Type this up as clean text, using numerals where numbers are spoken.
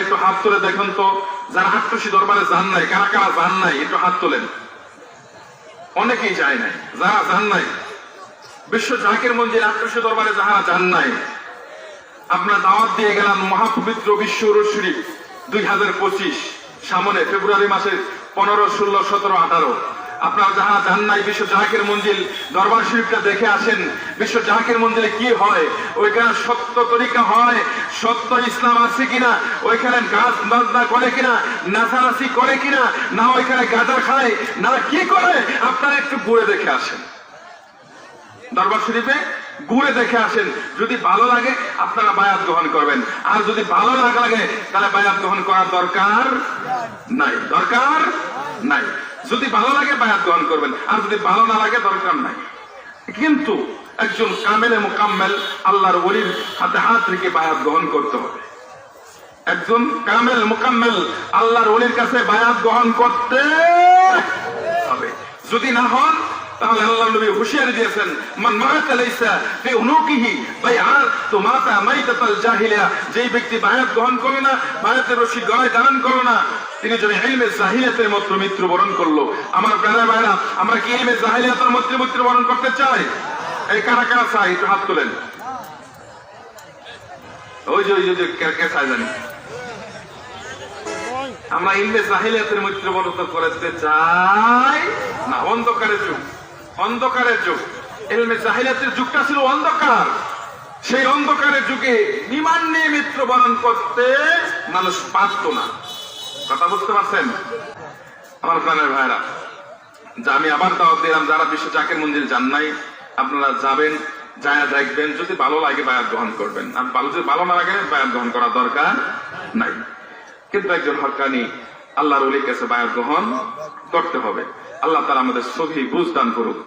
একটু হাত তুলে দেখুন তো, যারা আট্টসী দরবারে যান নাই, কারা কারা যান নাই একটু হাত তোলেন। অনেকেই যায় নাই। যারা যান নাই বিশ্ব জাকির মঞ্জিল আট্টসী দরবারে যারা যান নাই, আপনার দাওয়াত দিয়ে গেলাম মহাপবিত্র বিশ্ব উরুস শরীফ 2025 সামনে ফেব্রুয়ারি মাসের 15, 16, 17, 18। আপনারা যারা যান নাই বিশ্ব জাকির মঞ্জিল দরবার শরীফটা দেখে আসেন। বিশ্ব জাকির মঞ্জিলে কি হয়, ওইখানে সত্য তরিকা হয়, সত্য ইসলাম আছে কিনা, ওইখানে গাছ বাজনা করে কিনা, নাচানাচি করে কিনা, না ওইখানে গাঁজা খায় না কি করে, আপনারা একটু ঘুরে দেখে আসেন। দরবার শরীফে ঘুরে দেখে আসেন। যদি ভালো লাগে আপনারা বায়াত গ্রহণ করবেন, আর যদি ভালো না লাগে তাহলে বায়াত গ্রহণ করার দরকার নাই, দরকার নাই। যদি ভালো লাগে বায়াত গ্রহণ করবেন, আর যদি ভালো না লাগে দরকার নাই। কিন্তু একজন কামেলে মুকাম্মেল আল্লাহর ওলির হাতে হাত রেখে বায়াত গ্রহণ করতে হবে। একজন কামেল মুকাম্মেল আল্লাহর ওলির কাছে বায়াত গ্রহণ করতে হবে। যদি না হন তাহলে আল্লাহর নবী হুঁশিয়ারি দিয়েছেন, মান মাতা লাইসা ফি উনুকিহি বাইআতু মাতা মাইতাতাল জাহিলিয়া, যেই ব্যক্তি বায়াত গ্রহণ করে না, বায়াতের রশি গলায় ধারণ করলো না, তিনি যেন ইলমে জাহিলিয়াতের মতো মৃত্যুবরণ করলো। আমার প্রিয় ভাইরা, আমরা কি ইলমে জাহিলিয়াতের মতো মৃত্যুবরণ করতে চাই? এই কারা কারা চাই একটু হাত তোলেন। ওই যে কে চাই জানি, আমরা ইলমে জাহিলিয়াতের মৃত্যুবরণ করতে চাই না। অন্ধকারের যুগ, অন্ধকারের যুগ। ইলমে জাহিলিয়াতের যুগটা ছিল অন্ধকার। সেই অন্ধকারের যুগে ঈমান নিয়ে মৃত্যুবরণ করতে মানুষ পারত না। কথা বুঝতে পারছেন আমার প্রাণের ভাইরা? যা আমি আবার দাওয়াত দিলাম, যারা বিশ্ব জাকির মঞ্জিল যান নাই আপনারা যাবেন, যায় দেখবেন। যদি ভালো লাগে বায়াত গ্রহণ করবেন, আর যদি ভালো না লাগে বায়াত গ্রহণ করার দরকার নাই। কিন্তু একজন হক্কানি আল্লাহর ওলির কাছে বায়াত গ্রহণ করতে হবে। আল্লাহ তাআলা আমাদের সহি বুঝ দান করুক।